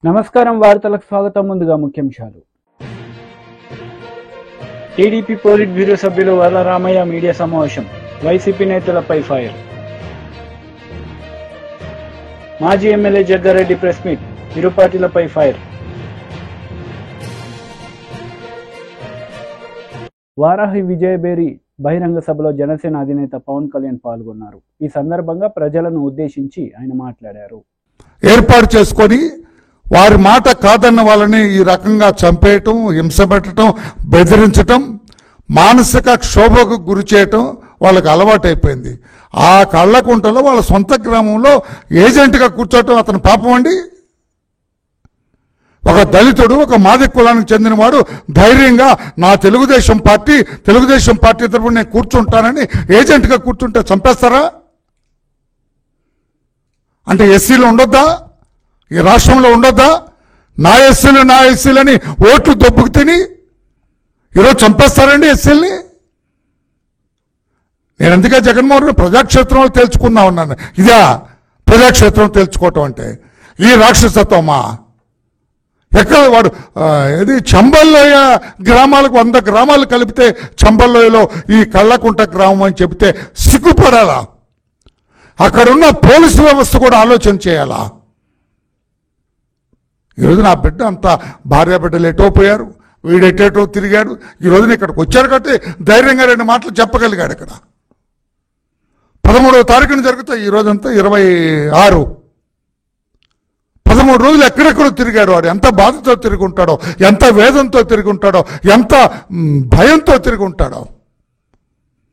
నమస్కారం వార్తలకు స్వాగతం. ముందుగా ముఖ్యాంశాలు. టీడీపీ పోలిట్ బ్యూరో సభ్యులు వరరామయ్య మీడియా సమావేశం. వైసీపీ నేతలపై ఫైర్. మాజీ ఎమ్మెల్యే జగ్గారెడ్డి ప్రెస్ మీట్. ఇరు పార్టీలపై ఫైర్. వారాహి విజయబేరి బహిరంగ సభలో జనసేన అధినేత పవన్ కళ్యాణ్ పాల్గొన్నారు. ఈ సందర్భంగా ప్రజలను ఉద్దేశించి ఆయన మాట్లాడారు. ఏర్పాటు చేసుకొని వారి మాట కాదన్న వాళ్ళని ఈ రకంగా చంపేయటం, హింస పెట్టడం, బెదిరించటం, మానసిక క్షోభకు గురి చేయటం వాళ్ళకి అలవాటైపోయింది. ఆ కళ్ళకుంటలో వాళ్ళ సొంత గ్రామంలో ఏజెంట్గా కూర్చోవటం అతని పాపం అండి. ఒక దళితుడు, ఒక మాదిగ కులానికి చెందినవాడు ధైర్యంగా నా తెలుగుదేశం పార్టీ తరపున నేను కూర్చుంటానని ఏజెంట్గా కూర్చుంటే చంపేస్తారా? అంటే ఎస్సీలు ఉండొద్దా? ఈ రాష్ట్రంలో ఉండొద్దా? నా ఎస్సీలని ఓట్లు దొబ్బుకు తిని ఈరోజు చంపేస్తారండి ఎస్సీలని. నేను అందుకే జగన్మోహన్ రెడ్డి ప్రజాక్షేత్రంలో తేల్చుకుందాం ఉన్నాను. ఇదా ప్రజాక్షేత్రం తేల్చుకోవటం అంటే? ఈ రాక్షసత్వమా? ఎక్కడ వాడు ఇది చంబల్లోయ గ్రామాలకు 100 గ్రామాలు కలిపితే చంబల్లోయలో ఈ కళ్ళకుంట గ్రామం అని చెబితే సిగ్గుపడాలా? అక్కడున్న పోలీసు వ్యవస్థ కూడా ఆలోచన చేయాలా? ఈరోజు నా బిడ్డ అంతా భార్య బిడ్డలు ఎటో పోయారు, వీడెటేటో తిరిగాడు. ఈ రోజున ఇక్కడికి వచ్చారు కాబట్టి ధైర్యంగా 2 మాటలు చెప్పగలిగాడు. ఇక్కడ 13వ తారీఖున జరుగుతాయి. ఈ రోజంతా 26, 13 రోజులు ఎక్కడెక్కడో తిరిగాడు. వాడు ఎంత బాధతో తిరిగి ఉంటాడో, ఎంత వేదంతో తిరిగి ఉంటాడో, ఎంత భయంతో తిరిగి ఉంటాడో.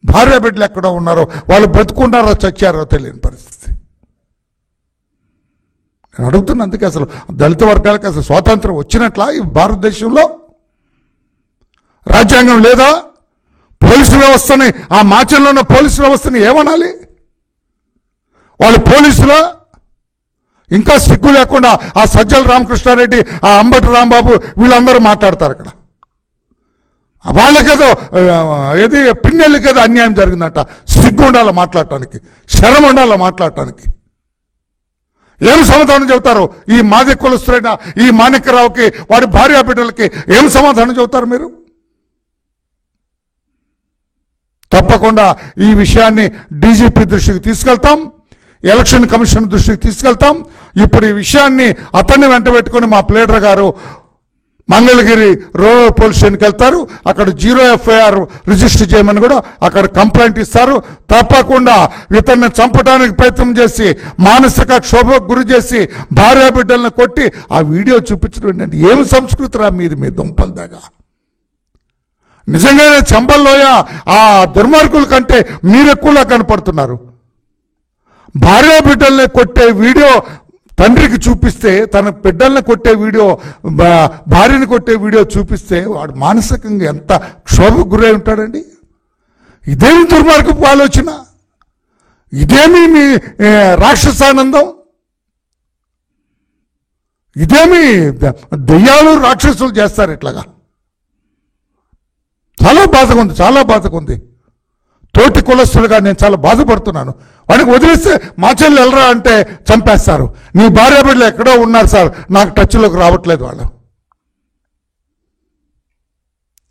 భార్య బిడ్డలు ఎక్కడో ఉన్నారో, వాళ్ళు బతుకున్నారో చచ్చారో తెలియని పరిస్థితి. నేను అడుగుతున్నా, అందుకే అసలు దళిత వర్గాలకు అసలు స్వాతంత్రం వచ్చినట్లా ఈ భారతదేశంలో? రాజ్యాంగం లేదా? పోలీసు వ్యవస్థని, ఆ మాచంలో ఉన్న పోలీసు వ్యవస్థని ఏమనాలి? వాళ్ళు పోలీసులా? ఇంకా సిగ్గు లేకుండా ఆ సజ్జల రామకృష్ణారెడ్డి, ఆ అంబటి రాంబాబు వీళ్ళందరూ మాట్లాడతారు అక్కడ. వాళ్ళకేదో ఏది పిన్నెళ్ళకేదో అన్యాయం జరిగిందట. సిగ్గు ఉండాలి మాట్లాడటానికి, శరం ఉండాలి మాట్లాడటానికి. ఏం సమాధానం చెబుతారు? ఈ మాదిగ కులస్తులైన ఈ మాణిక్యరావుకి, వాడి భార్య బిడ్డలకి ఏం సమాధానం చెబుతారు మీరు? తప్పకుండా ఈ విషయాన్ని డీజీపీ దృష్టికి తీసుకెళ్తాం, ఎలక్షన్ కమిషన్ దృష్టికి తీసుకెళ్తాం. ఇప్పుడు ఈ విషయాన్ని అతన్ని వెంట పెట్టుకుని మా ప్లేడర్ గారు మంగళగిరి రూరల్ పోలీస్ స్టేషన్కి వెళ్తారు. అక్కడ 0 FIR రిజిస్టర్ చేయమని కూడా అక్కడ కంప్లైంట్ ఇస్తారు. తప్పకుండా ఇతన్ని చంపడానికి ప్రయత్నం చేసి, మానసిక క్షోభకు గురి చేసి, భార్య బిడ్డలను కొట్టి ఆ వీడియో చూపించడం ఏం సంస్కృతి రా మీది? మీ దుంపల దాకా నిజంగానే చంబల్లోయ ఆ దుర్మార్గుల కంటే మీరు ఎక్కువలా కనపడుతున్నారు. భార్య బిడ్డల్ని కొట్టే వీడియో తండ్రికి చూపిస్తే, తన బిడ్డల్ని కొట్టే వీడియో, భార్యని కొట్టే వీడియో చూపిస్తే వాడు మానసికంగా ఎంత క్షోభకు గురై ఉంటాడండి. ఇదేమి దుర్మార్గపు ఆలోచన? ఇదేమి మీ రాక్షసానందం? ఇదేమి దెయ్యాలు రాక్షసులు చేస్తారు ఇట్లాగా? చాలా బాధగా ఉంది, చాలా బాధగా ఉంది. తోటి కులస్తులుగా నేను చాలా బాధపడుతున్నాను. వాడికి వదిలేస్తే మా చెల్లి వెళ్ళరా అంటే చంపేస్తారు. నీ భార్య బిడ్డలు ఎక్కడో ఉన్నారు సార్, నాకు టచ్లోకి రావట్లేదు వాళ్ళు.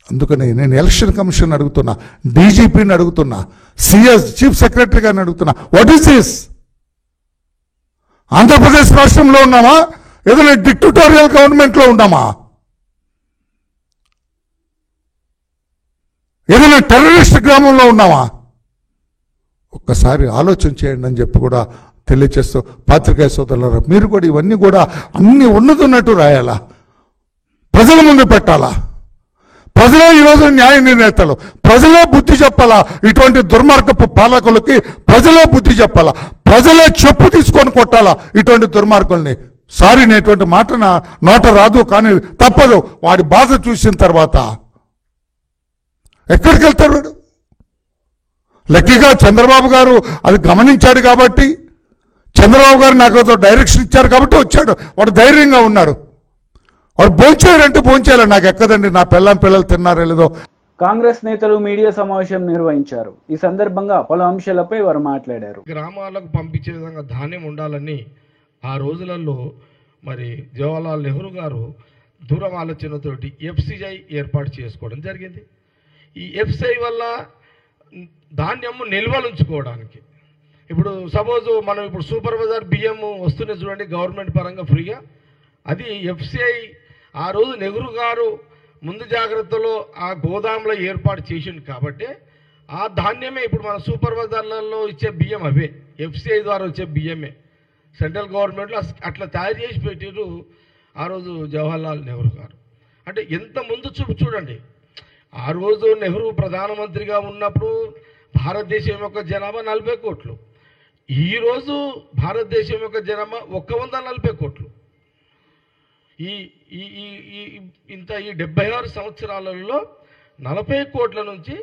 అందుకని నేను ఎలక్షన్ కమిషన్ అడుగుతున్నా, డీజీపీని అడుగుతున్నా, సిఎస్ చీఫ్ సెక్రటరీ గారిని అడుగుతున్నా, వాట్ ఈస్ దిస్? ఆంధ్రప్రదేశ్ రాష్ట్రంలో ఉన్నామా? ఏదైనా డిక్టటోరియల్ గవర్నమెంట్లో ఉన్నామా? ఏదైనా టెర్రరిస్ట్ గ్రామంలో ఉన్నామా? ఒక్కసారి ఆలోచన చేయండి అని చెప్పి కూడా తెలియచేస్తూ, పాత్రికేయ సోదరులారా, మీరు కూడా ఇవన్నీ కూడా అన్ని ఉన్నట్టు రాయాలా, ప్రజల ముందు పెట్టాలా? ప్రజలే ఈరోజు న్యాయ నిర్ణేతలు, ప్రజలే బుద్ధి చెప్పాలా. ఇటువంటి దుర్మార్గపు పాలకులకి ప్రజలే బుద్ధి చెప్పాలా, ప్రజలే చెప్పు తీసుకొని కొట్టాలా ఇటువంటి దుర్మార్గుల్ని. సారీ, నేటువంటి మాట నా నోట రాదు, కానీ తప్పదు. వాడి బాధ చూసిన తర్వాత ఎక్కడికి వెళ్తాడు వాడు? లక్కీగా చంద్రబాబు గారు అది గమనించాడు కాబట్టి, చంద్రబాబు గారు నాకు డైరెక్షన్ ఇచ్చారు కాబట్టి వచ్చాడు. వాడు ధైర్యంగా ఉన్నాడు. వాడు భోంచేయాలంటే భోంచేయాలి, నాకు ఎక్కదండి, నా పిల్లలు తిన్నారో లేదో. కాంగ్రెస్ నేతలు మీడియా సమావేశం నిర్వహించారు. ఈ సందర్భంగా పలు అంశాలపై వారు మాట్లాడారు. గ్రామాలకు పంపించే విధంగా ధాన్యం ఉండాలని ఆ రోజులలో మరి జవహర్లాల్ నెహ్రూ గారు దూరం ఆలోచనతోటి ఎఫ్సిఐ ఏర్పాటు చేసుకోవడం జరిగింది. ఈ ఎఫ్సిఐ వల్ల ధాన్యము నిల్వలు ఉంచుకోవడానికి, ఇప్పుడు సపోజ్ మనం ఇప్పుడు సూపర్ బజార్ బియ్యం వస్తున్నాయి చూడండి గవర్నమెంట్ పరంగా ఫ్రీగా, అది ఎఫ్సిఐ ఆ రోజు నెహ్రూ గారు ముందు జాగ్రత్తలో ఆ గోదాంలో ఏర్పాటు చేసింది కాబట్టి ఆ ధాన్యమే ఇప్పుడు మన సూపర్ బజార్లలో ఇచ్చే బియ్యం అవే ఎఫ్సిఐ ద్వారా వచ్చే బియ్యమే. సెంట్రల్ గవర్నమెంట్లో అట్లా తయారు చేసి పెట్టారు ఆ రోజు జవహర్లాల్ నెహ్రూ గారు. అంటే ఎంత ముందు చూపు చూడండి. ఆ రోజు నెహ్రూ ప్రధానమంత్రిగా ఉన్నప్పుడు భారతదేశం యొక్క జనాభా 40 కోట్లు, ఈరోజు భారతదేశం యొక్క జనాభా 140 కోట్లు. ఈ ఈ ఈ ఇంత ఈ 76 సంవత్సరాలలో 40 కోట్ల నుంచి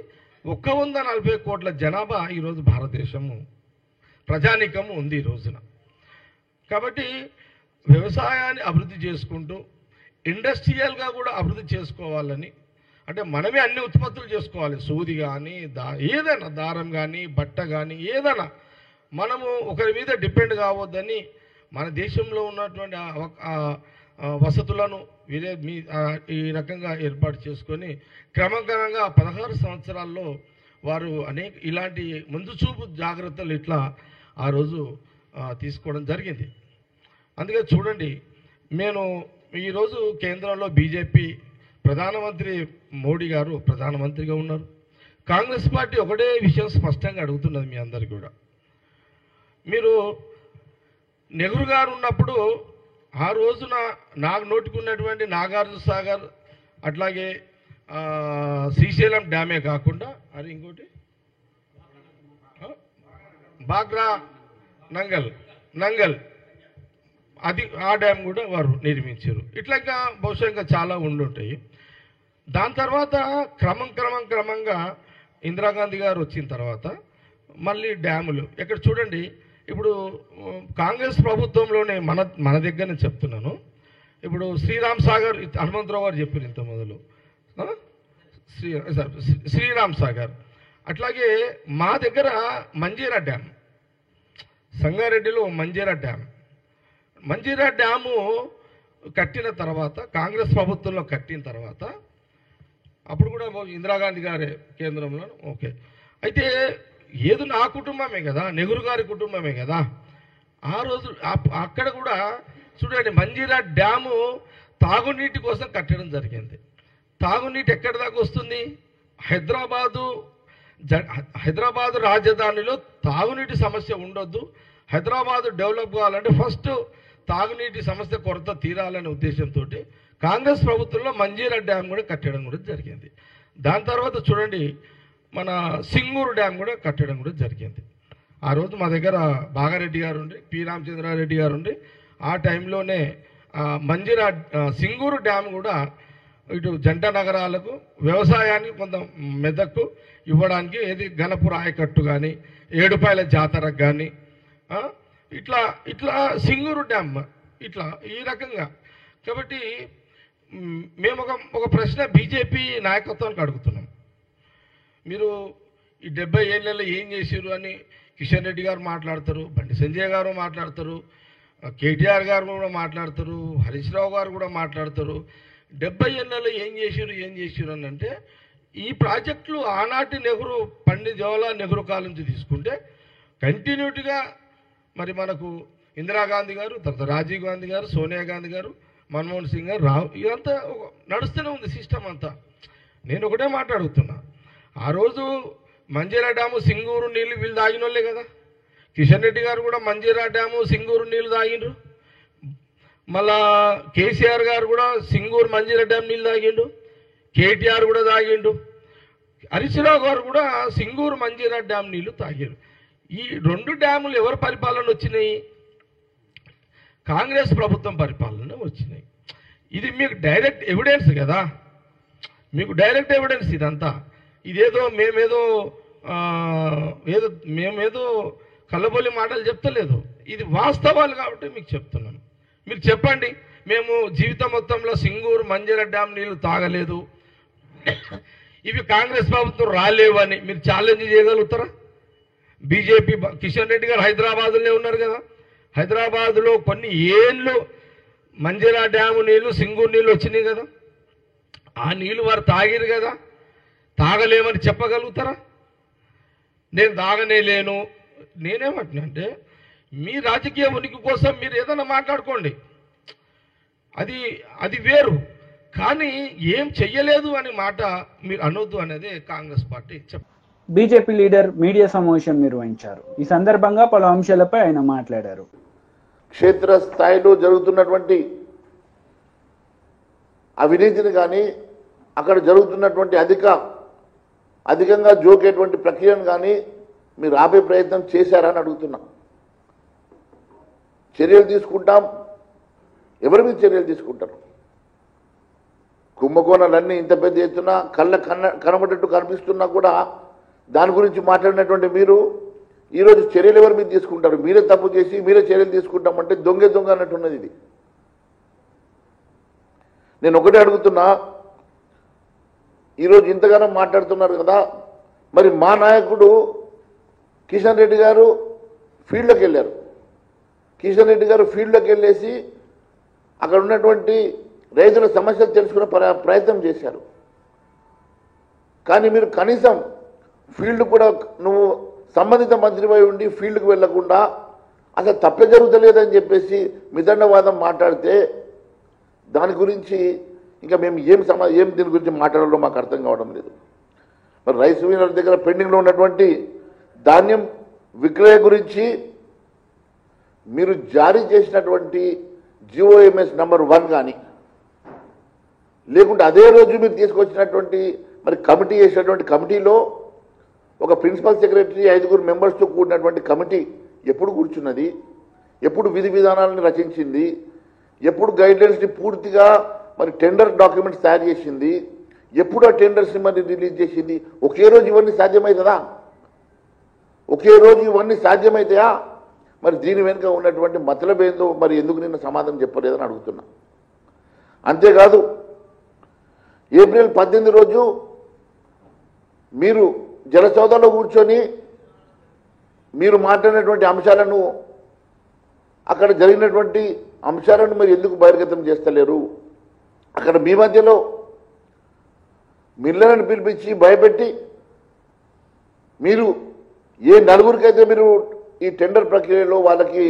140 కోట్ల జనాభా ఈరోజు భారతదేశము ప్రజానీకము ఉంది ఈ రోజున. కాబట్టి వ్యవసాయాన్ని అభివృద్ధి చేసుకుంటూ ఇండస్ట్రియల్గా కూడా అభివృద్ధి చేసుకోవాలని, అంటే మనమే అన్ని ఉత్పత్తులు చేసుకోవాలి, సూది కానీ ఏదైనా దారం కానీ బట్ట కానీ ఏదైనా మనము ఒకరి మీద డిపెండ్ కావద్దని మన దేశంలో ఉన్నటువంటి వసతులను ఈ రకంగా ఏర్పాటు చేసుకొని క్రమక్రమంగా 16 సంవత్సరాల్లో వారు అనేక ఇలాంటి ముందు చూపు జాగ్రత్తలు ఇట్లా ఆ రోజు తీసుకోవడం జరిగింది. అందుకే చూడండి, నేను ఈరోజు కేంద్రంలో బీజేపీ ప్రధానమంత్రి మోడీ గారు ప్రధానమంత్రిగా ఉన్నారు. కాంగ్రెస్ పార్టీ ఒకటే విషయం స్పష్టంగా అడుగుతున్నది మీ అందరికీ కూడా. మీరు నెహ్రూ గారు ఉన్నప్పుడు ఆ రోజున నాకు నోటుకున్నటువంటి నాగార్జున సాగర్ అట్లాగే శ్రీశైలం డ్యామే కాకుండా అది ఇంకోటి బాగ్రా నంగల్ అది ఆ డ్యామ్ కూడా వారు నిర్మించారు. ఇట్లా ఇంకా బహుశా ఇంకా చాలా ఉండుంటాయి. దాని తర్వాత క్రమంగా ఇందిరాగాంధీ గారు వచ్చిన తర్వాత మళ్ళీ డ్యాములు ఎక్కడ చూడండి. ఇప్పుడు కాంగ్రెస్ ప్రభుత్వంలోనే మన దగ్గరనే చెప్తున్నాను. ఇప్పుడు శ్రీరామ్ సాగర్ హనుమంతరావు గారు చెప్పారు ఇంత మొదలు శ్రీరామ్ సాగర్, అట్లాగే మా దగ్గర మంజీరా డ్యామ్, సంగారెడ్డిలో మంజీరా డ్యాము కట్టిన తర్వాత కాంగ్రెస్ ప్రభుత్వంలో కట్టిన తర్వాత అప్పుడు కూడా ఇందిరాగాంధీ గారే కేంద్రంలో ఓకే. అయితే ఏదో నా కుటుంబమే కదా, నెహ్రూ గారి కుటుంబమే కదా. ఆ రోజు అక్కడ కూడా చూడండి మంజీరా డ్యాము తాగునీటి కోసం కట్టడం జరిగింది. తాగునీటి ఎక్కడి దాకా వస్తుంది? హైదరాబాదు రాజధానిలో తాగునీటి సమస్య ఉండొద్దు, హైదరాబాదు డెవలప్ కావాలంటే ఫస్ట్ తాగునీటి సమస్య కొరత తీరాలనే ఉద్దేశంతో కాంగ్రెస్ ప్రభుత్వంలో మంజీరా డ్యామ్ కూడా కట్టడం కూడా జరిగింది. దాని తర్వాత చూడండి మన సింగూరు డ్యామ్ కూడా కట్టడం కూడా జరిగింది. ఆ రోజు మా దగ్గర బాగారెడ్డి గారు ఉండి పి రామచంద్రారెడ్డి గారు ఉండి ఆ టైంలోనే మంజీరా సింగూరు డ్యామ్ కూడా ఇటు జంట నగరాలకు వ్యవసాయానికి కొంత మెదక్కు ఇవ్వడానికి ఏది గణపూర్ ఆయకట్టు కానీ ఏడుపాయల జాతరకు కానీ ఇట్లా సింగూరు డ్యామ్ ఇట్లా ఈ రకంగా. కాబట్టి మేము ఒక ప్రశ్న బీజేపీ నాయకత్వానికి అడుగుతున్నాం. మీరు ఈ 70 ఏళ్ళలో ఏం చేశారు అని కిషన్ రెడ్డి గారు మాట్లాడతారు, బండి సంజయ్ గారు మాట్లాడతారు, కేటీఆర్ గారు కూడా మాట్లాడతారు, హరీష్ రావు గారు కూడా మాట్లాడతారు. 70 ఏళ్ళలో ఏం చేశారు అని అంటే ఈ ప్రాజెక్టులు ఆనాటి పండిత్ జవహర్లాల్ నెహ్రూ కాలం నుంచి తీసుకుంటే కంటిన్యూటీగా మరి మనకు ఇందిరాగాంధీ గారు, తర్వాత రాజీవ్ గాంధీ గారు, సోనియా గాంధీ గారు, మన్మోహన్ సింగ్ గారు, ఇదంతా నడుస్తూనే ఉంది సిస్టమ్ అంతా. నేను ఒకటే మాట్లాడుతున్నా, ఆ రోజు మంజీరా డ్యాము సింగూరు నీళ్ళు వీళ్ళు తాగిన వాళ్ళే కదా. కిషన్ రెడ్డి గారు కూడా మంజీరా డ్యాము సింగూరు నీళ్ళు తాగిండ్రు. మళ్ళా కేసీఆర్ గారు కూడా సింగూరు మంజీరా డ్యామ్ నీళ్ళు తాగిండు, కేటీఆర్ కూడా తాగిండు, హరీష్ రావు గారు కూడా సింగూరు మంజీరా డ్యామ్ నీళ్లు తాగారు. ఈ 2 డ్యాములు ఎవరి పరిపాలన వచ్చినాయి? కాంగ్రెస్ ప్రభుత్వం పరిపాలన వచ్చినాయి. ఇది మీకు డైరెక్ట్ ఎవిడెన్స్ కదా, మీకు డైరెక్ట్ ఎవిడెన్స్ ఇదంతా. ఇదేదో మేమేదో కళ్ళబొల్లి మాటలు చెప్తలేదు, ఇది వాస్తవాలు కాబట్టి మీకు చెప్తున్నాను. మీరు చెప్పండి, మేము జీవితం మొత్తంలో సింగూరు మంజీరా డ్యామ్ నీళ్లు తాగలేదు, ఇవి కాంగ్రెస్ ప్రభుత్వం రాలేవని మీరు ఛాలెంజ్ చేయగలుగుతారా? బీజేపీ కిషన్ రెడ్డి గారు హైదరాబాద్లోనే ఉన్నారు కదా, హైదరాబాద్లో కొన్ని ఏళ్ళు మంజీరా డ్యాము నీళ్లు సింగూరు నీళ్ళు వచ్చినాయి కదా, ఆ నీళ్లు వారు తాగిరు కదా, తాగలేమని చెప్పగలుగుతారా? నేను తాగనే లేను. నేనేమంటున్నా అంటే మీ రాజకీయ ఉనికి కోసం మీరు ఏదైనా మాట్లాడుకోండి, అది వేరు. కానీ ఏం చెయ్యలేదు అనే మాట మీరు అనొద్దు అనేది Congress party BJP leader media సమావేశం నిర్వహించారు. ఈ సందర్భంగా పలు అంశాలపై ఆయన మాట్లాడారు. క్షేత్ర స్థాయిలో జరుగుతున్నటువంటి అవినీతిని కానీ అక్కడ జరుగుతున్నటువంటి అధికంగా జోకేటువంటి ప్రక్రియను కానీ మీరు ఆపే ప్రయత్నం చేశారని అడుగుతున్నా. చర్యలు తీసుకుంటాం. ఎవరి మీద చర్యలు తీసుకుంటారు? కుంభకోణాలన్నీ ఇంత పెద్ద ఎత్తున కనబడేట్టు కనిపిస్తున్నా కూడా దాని గురించి మాట్లాడినటువంటి మీరు ఈరోజు చర్యలు ఎవరి మీద తీసుకుంటారు? మీరే తప్పు చేసి మీరే చర్యలు తీసుకుంటామంటే దొంగ అన్నట్టున్నది ఇది. నేను ఒకటే అడుగుతున్నా, ఈరోజు ఇంతగానో మాట్లాడుతున్నారు కదా, మరి మా నాయకుడు కిషన్ రెడ్డి గారు ఫీల్డ్లోకి వెళ్ళారు. కిషన్ రెడ్డి గారు ఫీల్డ్లోకి వెళ్ళేసి అక్కడ ఉన్నటువంటి రైతుల సమస్యలు తెలుసుకునే ప్రయత్నం చేశారు. కానీ మీరు కనీసం ఫీల్డ్ కూడా నువ్వు సంబంధిత మంత్రిపై ఉండి ఫీల్డ్కి వెళ్లకుండా అసలు తప్పే జరుగుతలేదని చెప్పేసి మిదండవాదం మాట్లాడితే దాని గురించి ఇంకా మేము ఏం దీని గురించి మాట్లాడాలో మాకు అర్థం కావడం లేదు. మరి రైస్ మిల్లర్ దగ్గర పెండింగ్లో ఉన్నటువంటి ధాన్యం విక్రయ గురించి మీరు జారీ చేసినటువంటి GOMS నంబర్ 1 కానీ లేకుంటే అదే రోజు మీరు తీసుకొచ్చినటువంటి మరి కమిటీ చేసినటువంటి కమిటీలో ఒక ప్రిన్సిపల్ సెక్రటరీ 5 మెంబర్స్తో కూడినటువంటి కమిటీ ఎప్పుడు కూర్చున్నది? ఎప్పుడు విధి విధానాలను రచించింది? ఎప్పుడు గైడ్లైన్స్ని పూర్తిగా మరి టెండర్ డాక్యుమెంట్స్ తయారు చేసింది? ఎప్పుడు ఆ టెండర్స్ని మరి రిలీజ్ చేసింది? ఒకే రోజు ఇవన్నీ సాధ్యమవుతుందా? ఒకే రోజు ఇవన్నీ సాధ్యమవుతాయా? మరి దీని వెనుక ఉన్నటువంటి మతలబేందో మరి ఎందుకు నిన్న సమాధానం చెప్పలేదని అడుగుతున్నా. అంతేకాదు, ఏప్రిల్ 18 రోజు మీరు జలసౌధలో కూర్చొని మీరు మాట్లాడినటువంటి అంశాలను అక్కడ జరిగినటువంటి అంశాలను మీరు ఎందుకు బహిర్గతం చేస్తలేరు? అక్కడ మీ మధ్యలో మిల్లర్లను పిలిపించి భయపెట్టి మీరు ఏ నలుగురికైతే మీరు ఈ టెండర్ ప్రక్రియలో వాళ్ళకి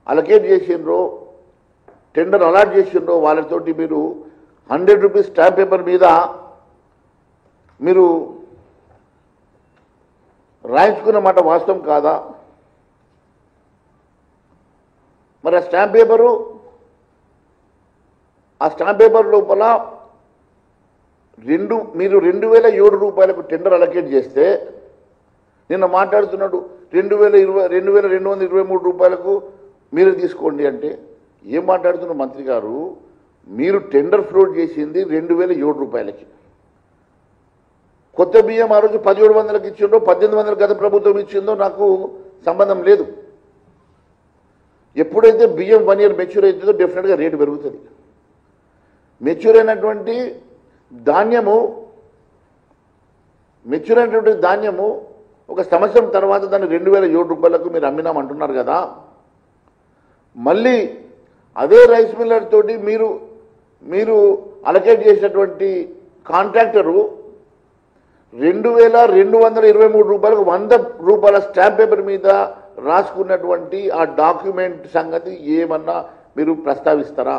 అలకేట్ చేసిండ్రో, టెండర్ అలాట్ చేసిండ్రో వాళ్ళతోటి మీరు 100 రూపీస్ స్టాంప్ పేపర్ మీద మీరు రాయించుకున్న మాట వాస్తవం కాదా? మరి ఆ స్టాంప్ పేపర్ లోపల మీరు 2007 రూపాయలకు టెండర్ అలకేట్ చేస్తే నిన్న మాట్లాడుతున్నాడు 2223 రూపాయలకు మీరే తీసుకోండి అంటే ఏం మాట్లాడుతున్న మంత్రి గారు? మీరు టెండర్ ఫ్లోట్ చేసింది 2007 రూపాయలకి. కొత్త బియ్యం ఆ రోజు 1700కి ఇచ్చిందో 1800 గత ప్రభుత్వం ఇచ్చిందో నాకు సంబంధం లేదు. ఎప్పుడైతే బియ్యం 1 ఇయర్ మెచ్యూర్ అవుతుందో డెఫినెట్గా రేటు పెరుగుతుంది. మెచ్యూర్ అయినటువంటి ధాన్యము ఒక సంవత్సరం తర్వాత దాన్ని 2007 రూపాయలకు మీరు అమ్మినామంటున్నారు కదా. మళ్ళీ అదే రైస్ మిల్లర్ తోటి మీరు అలకేట్ చేసినటువంటి కాంట్రాక్టరు 2223 రూపాయలకు 100 రూపాయల స్టాంప్ పేపర్ మీద రాసుకున్నటువంటి ఆ డాక్యుమెంట్ సంగతి ఏమన్నా మీరు ప్రస్తావిస్తారా?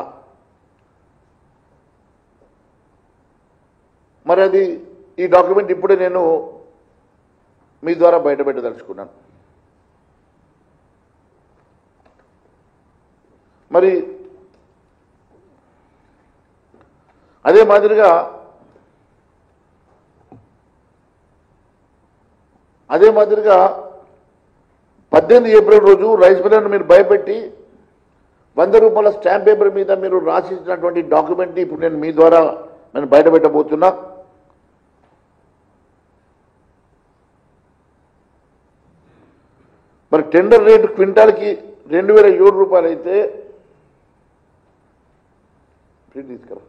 మరి అది ఈ డాక్యుమెంట్ ఇప్పుడే నేను మీ ద్వారా బయటపెట్టదలుచుకున్నాను. మరి అదే మాదిరిగా 18 ఏప్రిల్ రోజు రైస్ మిల్లర్ను మీరు భయపెట్టి 100 రూపాయల స్టాంప్ పేపర్ మీద మీరు రాసిచ్చినటువంటి డాక్యుమెంట్ ఇప్పుడు నేను మీ ద్వారా బయటపెట్టబోతున్నా. మరి టెండర్ రేటు క్వింటాల్కి 2007 రూపాయలు అయితే ప్రింట్ తీసుకురా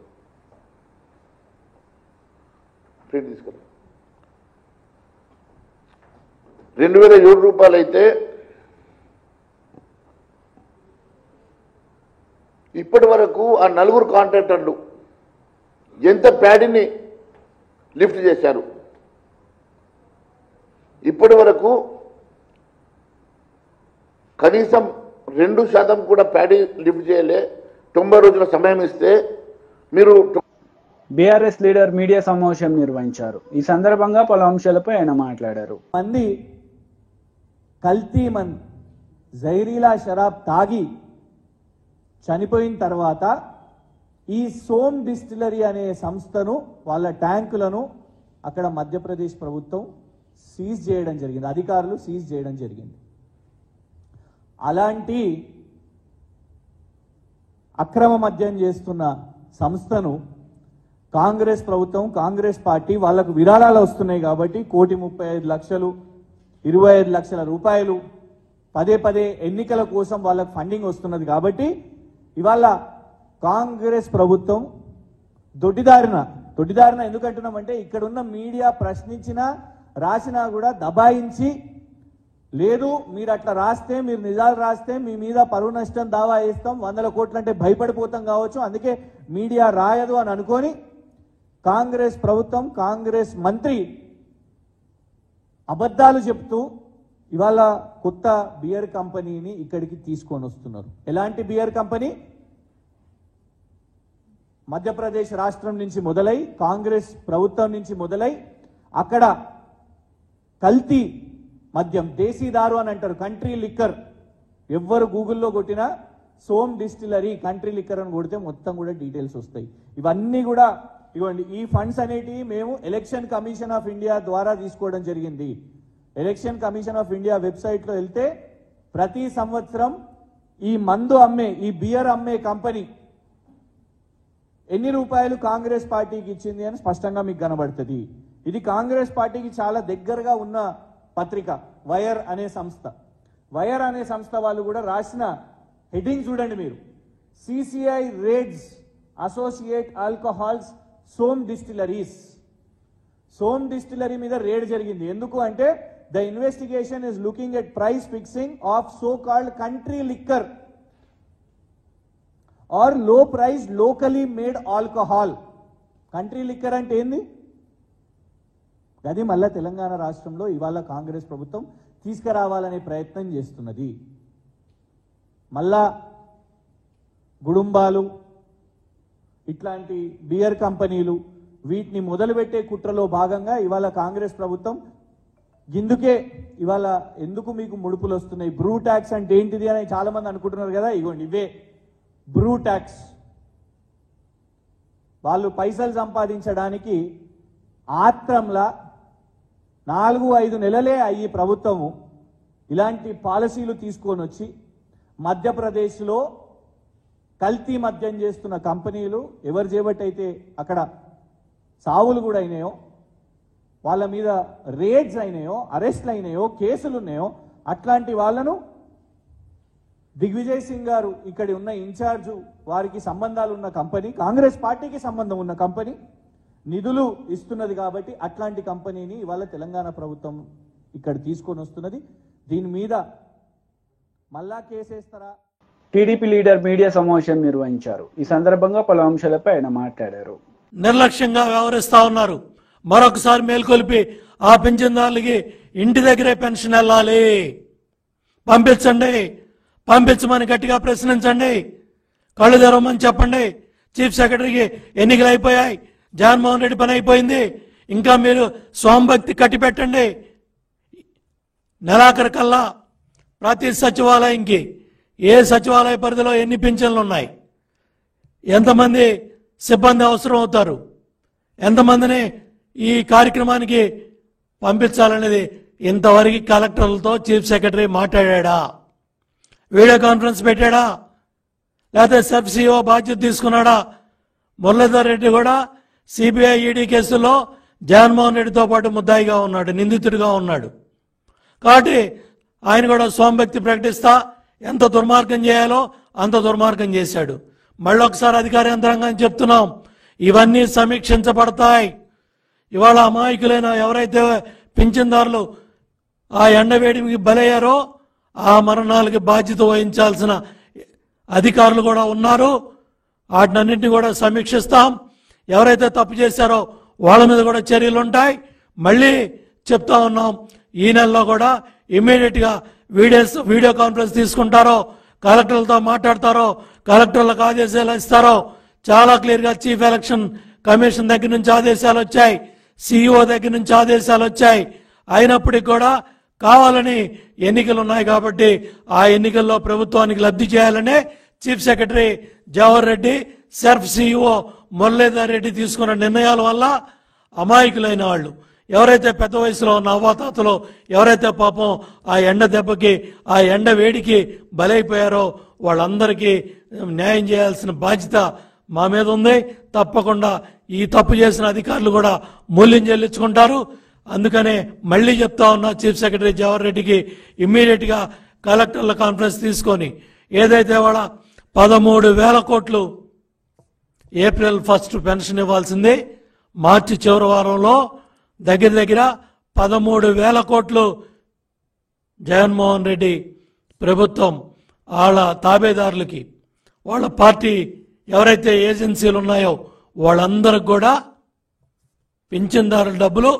2007 రూపాయలు అయితే ఇప్పటి వరకు ఆ 4 కాంట్రాక్టర్లు ఎంత ప్యాడీని లిఫ్ట్ చేశారు? ఇప్పటి వరకు కనీసం 2% కూడా ప్యాడీ లిఫ్ట్ చేయలే. 90 రోజుల సమయం ఇస్తే మీరు బీఆర్ఎస్ లీడర్ మీడియా సమావేశం నిర్వహించారు. ఈ సందర్భంగా పలు అంశాలపై ఆయన మాట్లాడారు. మంది కల్తీ జైరీలా షరాబ్ తాగి చనిపోయిన తర్వాత ఈ సోమ్ డిస్టిలరీ అనే సంస్థను వాళ్ళ ట్యాంకులను అక్కడ మధ్యప్రదేశ్ ప్రభుత్వం సీజ్ చేయడం జరిగింది, అధికారులు సీజ్ చేయడం జరిగింది. అలాంటి అక్రమ మద్యం చేస్తున్న సంస్థను కాంగ్రెస్ ప్రభుత్వం, కాంగ్రెస్ పార్టీ వాళ్లకు విరాళాలు వస్తున్నాయి కాబట్టి 1,35,00,000 25 లక్షల రూపాయలు పదే పదే ఎన్నికల కోసం వాళ్ళకు ఫండింగ్ వస్తున్నది కాబట్టి ఇవాళ కాంగ్రెస్ ప్రభుత్వం దొడ్డిదారిన ఎందుకంటున్నామంటే ఇక్కడున్న మీడియా ప్రశ్నించినా రాసినా కూడా దబాయించి, లేదు మీరు అట్లా రాస్తే, మీరు నిజాలు రాస్తే మీ మీద పరువు నష్టం దావా వేస్తాం, 100 కోట్లు అంటే భయపడిపోతాం కావచ్చు, అందుకే మీడియా రాయదు అని అనుకొని కాంగ్రెస్ ప్రభుత్వం, కాంగ్రెస్ మంత్రి అబద్ధాలు చెప్తూ ఇవాళ కొత్త బియర్ కంపెనీని ఇక్కడికి తీసుకొని వస్తున్నారు. ఎలాంటి బియర్ కంపెనీ? మధ్యప్రదేశ్ రాష్ట్రం నుంచి మొదలై, కాంగ్రెస్ ప్రభుత్వం నుంచి మొదలై అక్కడ కల్తీ మద్యం, దేశీదారు అని అంటారు, కంట్రీ లిక్కర్. ఎవ్వరు గూగుల్లో కొట్టినా సోమ్ డిస్టిలరీ కంట్రీ లిక్కర్ అని కొడితే మొత్తం కూడా డీటెయిల్స్ వస్తాయి. ఇవన్నీ కూడా ఇవ్వండి. ఈ ఫండ్స్ అనేటివి మేము ఎలక్షన్ కమిషన్ ఆఫ్ ఇండియా ద్వారా తీసుకోవడం జరిగింది. ఎలక్షన్ కమిషన్ ఆఫ్ ఇండియా వెబ్సైట్లో వెళ్తే ప్రతి సంవత్సరం ఈ మందు అమ్మే, ఈ బియర్ అమ్మే కంపెనీ ఎన్ని రూపాయలు కాంగ్రెస్ పార్టీకి ఇచ్చింది అని స్పష్టంగా మీకు కనబడుతుంది. ఇది కాంగ్రెస్ పార్టీకి చాలా దగ్గరగా ఉన్న పత్రిక వైర్ అనే సంస్థ. వైర్ అనే సంస్థ వాళ్ళు కూడా రాసిన హెడ్డింగ్ చూడండి మీరు. CCI raids associate alcohols Som distilleries. Som distillery మీద రేడ్ జరిగింది. ఎందుకు అంటే the investigation is looking at price fixing of so called country liquor or low price locally made alcohol. Country liquor అంటే ఏంది? అది మళ్ళా తెలంగాణ రాష్ట్రంలో ఇవాళ కాంగ్రెస్ ప్రభుత్వం తీసుకురావాలనే ప్రయత్నం చేస్తున్నది. మళ్ళా గుడుంబాలు, ఇట్లాంటి బియర్ కంపెనీలు, వీటిని మొదలుపెట్టే కుట్రలో భాగంగా ఇవాళ కాంగ్రెస్ ప్రభుత్వం ఇందుకే ఇవాళ ఎందుకు మీకు ముడుపులు వస్తున్నాయి, బ్రూ ట్యాక్స్ అంటే ఏంటిది అని చాలా మంది అనుకుంటున్నారు కదా. ఇగోండి ఇవే బ్రూ ట్యాక్స్. వాళ్ళు పైసలు సంపాదించడానికి ఆత్రంలా 4-5 నెలలే అయ్యి ప్రభుత్వము ఇలాంటి పాలసీలు తీసుకొని వచ్చి మధ్యప్రదేశ్లో కల్తీ మద్యం చేస్తున్న కంపెనీలు ఎవరు చేపట్టయితే అక్కడ సావులు కూడా అయినాయో, వాళ్ళ మీద రేడ్స్ అయినాయో, అరెస్ట్లు అయినాయో, కేసులు ఉన్నాయో, అట్లాంటి వాళ్ళను దిగ్విజయ్ సింగ్ గారు ఇక్కడ ఉన్న ఇన్ఛార్జు, వారికి సంబంధాలు ఉన్న కంపెనీ, కాంగ్రెస్ పార్టీకి సంబంధం ఉన్న కంపెనీ నిధులు ఇస్తున్నది కాబట్టి అట్లాంటి కంపెనీని ఇవాళ తెలంగాణ ప్రభుత్వం ఇక్కడ తీసుకొని వస్తున్నది. దీని మీద మళ్ళా కేసేస్తారా? టీడీపీ లీడర్ మీడియా సమావేశం నిర్వహించారు. ఈ సందర్భంగా పలు అంశాలపై ఆయన మాట్లాడారు. నిర్లక్ష్యంగా వ్యవహరిస్తా ఉన్నారు. మరొకసారి మేల్కొల్పి ఆ పింఛన్దారులకి ఇంటి దగ్గరే పెన్షన్ వెళ్ళాలి, పంపించండి, పంపించమని గట్టిగా ప్రశ్నించండి, కళ్ళు తెరవమని చెప్పండి. చీఫ్ సెక్రటరీకి ఎన్నికలు అయిపోయాయి, జగన్మోహన్ రెడ్డి పని అయిపోయింది, ఇంకా మీరు స్వామిభక్తి కట్టిపెట్టండి. నెలాఖరు కల్లా ప్రతి సచివాలయంకి ఏ సచివాలయ పరిధిలో ఎన్ని పింఛన్లు ఉన్నాయి, ఎంతమంది సిబ్బంది అవసరం అవుతారు, ఎంతమందిని ఈ కార్యక్రమానికి పంపించాలనేది ఇంతవరకు కలెక్టర్లతో చీఫ్ సెక్రటరీ మాట్లాడా? వీడియో కాన్ఫరెన్స్ పెట్టాడా? లేకపోతే సబ్ సిఇఓ బాధ్యత తీసుకున్నాడా? మురళీధర్ రెడ్డి కూడా సిబిఐ ఈడీ కేసుల్లో జగన్మోహన్ రెడ్డితో పాటు ముద్దాయిగా ఉన్నాడు, నిందితుడిగా ఉన్నాడు. కాబట్టి ఆయన కూడా స్వామిభక్తి ప్రకటిస్తా ఎంత దుర్మార్గం చేయాలో అంత దుర్మార్గం చేశాడు. మళ్ళొకసారి అధికార యంత్రాంగాన్ని చెప్తున్నాం, ఇవన్నీ సమీక్షించబడతాయి. ఇవాళ అమాయకులైన ఎవరైతే పింఛన్దారులు ఆ ఎండవేడికి బలయ్యారో ఆ మరణాలకి బాధ్యత వహించాల్సిన అధికారులు కూడా ఉన్నారు. వాటినన్నింటినీ కూడా సమీక్షిస్తాం. ఎవరైతే తప్పు చేశారో వాళ్ళ మీద కూడా చర్యలు ఉంటాయి. మళ్ళీ చెప్తా ఉన్నాం, ఈ నెలలో కూడా ఇమ్మీడియట్గా వీడియో కాన్ఫరెన్స్ తీసుకుంటారో, కలెక్టర్లతో మాట్లాడతారో, కలెక్టర్లకు ఆదేశాలు ఇస్తారో. చాలా క్లియర్గా చీఫ్ ఎలక్షన్ కమిషన్ దగ్గర నుంచి ఆదేశాలు వచ్చాయి, సిఇఓ దగ్గర నుంచి ఆదేశాలు వచ్చాయి. అయినప్పటికీ కూడా కావాలని ఎన్నికలు ఉన్నాయి కాబట్టి ఆ ఎన్నికల్లో ప్రభుత్వానికి లబ్ధి చేయాలనే chief secretary Jawahar Reddy, SERP CEO Muralidhar Reddy తీసుకున్న నిర్ణయాల వల్ల అమాయకులైన వాళ్ళు, ఎవరైతే పెద్ద వయసులో ఉన్న అవ్వాతాతలు, ఎవరైతే పాపం ఆ ఎండ దెబ్బకి, ఆ ఎండ వేడికి బలైపోయారో వాళ్ళందరికీ న్యాయం చేయాల్సిన బాధ్యత మా మీద ఉంది. తప్పకుండా ఈ తప్పు చేసిన అధికారులు కూడా మూల్యం చెల్లించుకుంటారు. అందుకనే మళ్ళీ చెప్తా ఉన్నా, చీఫ్ సెక్రటరీ జవహర్ రెడ్డికి ఇమ్మీడియట్గా కలెక్టర్ల కాన్ఫరెన్స్ తీసుకొని ఏదైతే వాళ్ళ 13,000 కోట్లు ఏప్రిల్ 1 పెన్షన్ ఇవ్వాల్సింది, మార్చి చివరి వారంలో దగ్గర 13,000 కోట్లు జగన్మోహన్ రెడ్డి ప్రభుత్వం వాళ్ళ తాబేదారులకి, వాళ్ళ పార్టీ ఎవరైతే ఏజెన్సీలు ఉన్నాయో వాళ్ళందరికి కూడా పింఛన్దారుల డబ్బులు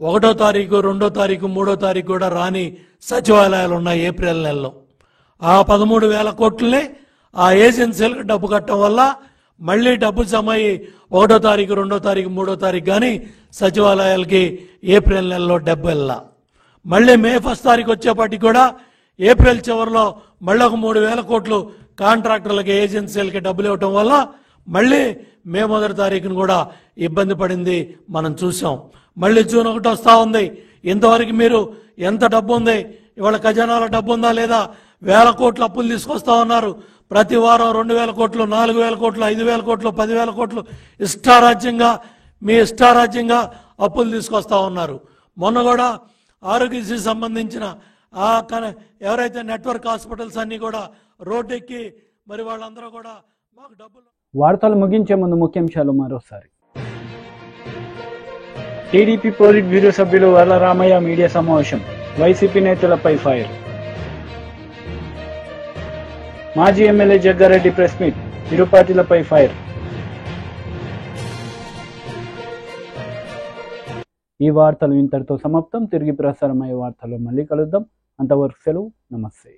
1వ తారీఖు, 2వ తారీఖు, 3వ తారీఖు కూడా రాని సచివాలయాలు ఉన్నాయి ఏప్రిల్ నెలలో. ఆ 13,000 కోట్లని ఆ ఏజెన్సీలకు డబ్బు కట్టడం వల్ల మళ్ళీ డబ్బు జమ అయ్యి 1వ తారీఖు, 2వ తారీఖు, 3వ తారీఖు కానీ సచివాలయాలకి ఏప్రిల్ నెలలో 70,000. మళ్ళీ మే 1 తారీఖు వచ్చేపాటికి కూడా ఏప్రిల్ చివరిలో మళ్ళీ ఒక 3,000 కోట్లు కాంట్రాక్టర్లకి, ఏజెన్సీలకి డబ్బులు ఇవ్వటం వల్ల మళ్ళీ మే 1 తారీఖును కూడా ఇబ్బంది పడింది మనం చూసాం. మళ్ళీ జూన్ 1 వస్తూ ఉంది. ఇంతవరకు మీరు ఎంత డబ్బు ఉంది, ఇవాళ ఖజానాలో డబ్బు ఉందా లేదా, 1,000 కోట్లు అప్పులు తీసుకొస్తా ఉన్నారు. ప్రతి వారం 2,000 కోట్లు, 4,000 కోట్లు, 5,000 కోట్లు, 10,000 కోట్లు ఇష్టారాజ్యంగా, మీ ఇష్టారాజ్యంగా అప్పులు తీసుకొస్తా ఉన్నారు. మొన్న కూడా ఆరోగ్యశ్రీ సంబంధించిన ఎవరైతే నెట్వర్క్ హాస్పిటల్స్ అన్ని కూడా రోడ్డెక్కి మరి వాళ్ళందరూ కూడా మాకు డబ్బులు. వార్తలు ముగించే ముందు ముఖ్యాంశాలు మరోసారి. టీడీపీ పోలిట్ బ్యూరో సభ్యులు వరలరామయ్య మీడియా సమావేశం, వైసీపీ నేతలపై ఫైర్. మాజీ ఎమ్మెల్యే జగ్గారెడ్డి ప్రెస్ మీట్, ఇరు పార్టీలపై ఫైర్. ఈ వార్తలు ఇంతటితో సమాప్తం. తిరిగి ప్రసారమయ్యే వార్తల్లో మళ్ళీ కలుద్దాం. అంతవరకు సెలవు. నమస్తే.